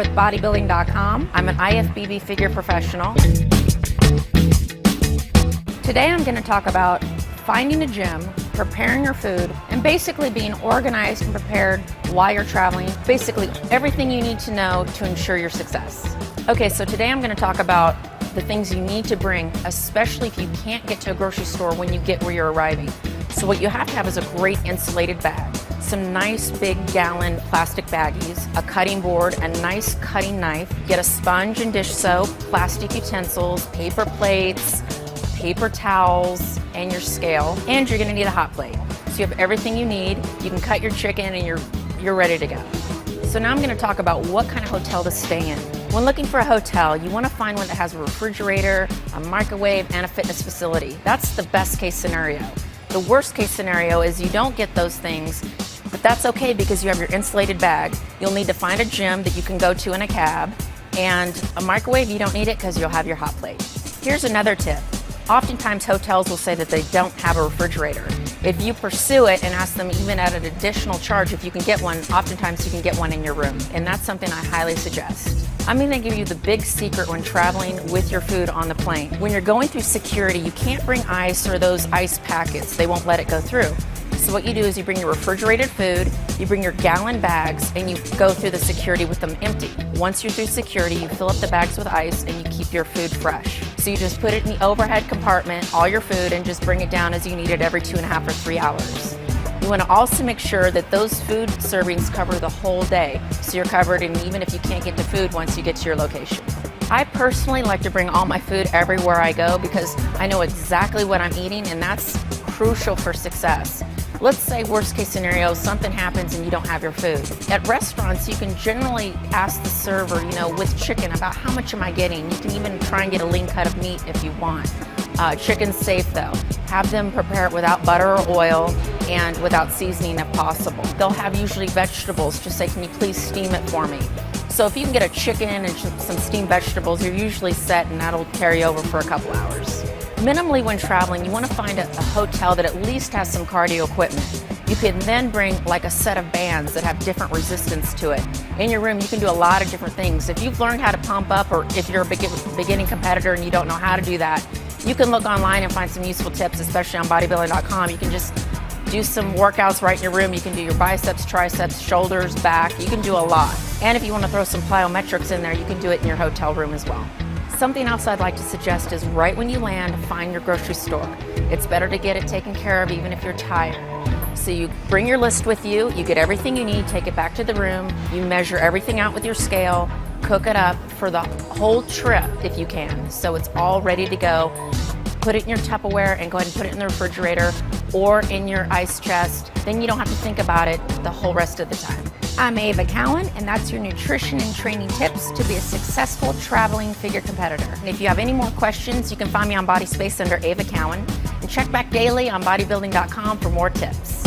with bodybuilding.com. I'm an IFBB figure professional. Today I'm going to talk about finding a gym, preparing your food, and basically being organized and prepared while you're traveling. Basically everything you need to know to ensure your success. Okay, so today I'm going to talk about the things you need to bring, especially if you can't get to a grocery store when you get where you're arriving. So what you have to have is a great insulated bag, some nice big gallon plastic baggies, a cutting board, a nice cutting knife, get a sponge and dish soap, plastic utensils, paper plates, paper towels, and your scale, and you're gonna need a hot plate. So you have everything you need, you can cut your chicken and you're ready to go. So now I'm gonna talk about what kind of hotel to stay in. When looking for a hotel, you wanna find one that has a refrigerator, a microwave, and a fitness facility. That's the best case scenario. The worst case scenario is you don't get those things, but that's okay because you have your insulated bag. You'll need to find a gym that you can go to in a cab, and a microwave, you don't need it because you'll have your hot plate. Here's another tip. Oftentimes hotels will say that they don't have a refrigerator. If you pursue it and ask them even at an additional charge if you can get one, oftentimes you can get one in your room, and that's something I highly suggest. I'm going to give you the big secret when traveling with your food on the plane. When you're going through security, you can't bring ice or those ice packets. They won't let it go through. So what you do is you bring your refrigerated food, you bring your gallon bags, and you go through the security with them empty. Once you're through security, you fill up the bags with ice and you keep your food fresh. So you just put it in the overhead compartment, all your food, and just bring it down as you need it every 2.5 or 3 hours. You want to also make sure that those food servings cover the whole day, so you're covered, and even if you can't get to food once you get to your location. I personally like to bring all my food everywhere I go because I know exactly what I'm eating, and that's crucial for success. Let's say worst case scenario, something happens and you don't have your food. At restaurants, you can generally ask the server, with chicken, about how much am I getting? You can even try and get a lean cut of meat if you want. Chicken's safe though. Have them prepare it without butter or oil and without seasoning if possible. They'll have usually vegetables. Just say, can you please steam it for me? So if you can get a chicken and some steamed vegetables, you're usually set, and that'll carry over for a couple hours. Minimally when traveling, you want to find a hotel that at least has some cardio equipment. You can then bring like a set of bands that have different resistance to it. In your room, you can do a lot of different things. If you've learned how to pump up, or if you're a beginning competitor and you don't know how to do that, you can look online and find some useful tips, especially on bodybuilding.com. You can just do some workouts right in your room. You can do your biceps, triceps, shoulders, back. You can do a lot. And if you want to throw some plyometrics in there, you can do it in your hotel room as well. Something else I'd like to suggest is right when you land, find your grocery store. It's better to get it taken care of even if you're tired. So you bring your list with you, you get everything you need, take it back to the room, you measure everything out with your scale, cook it up for the whole trip if you can. So it's all ready to go. Put it in your Tupperware and go ahead and put it in the refrigerator or in your ice chest. Then you don't have to think about it the whole rest of the time. I'm Ava Cowan, and that's your nutrition and training tips to be a successful traveling figure competitor. And if you have any more questions, you can find me on Body Space under Ava Cowan, and check back daily on bodybuilding.com for more tips.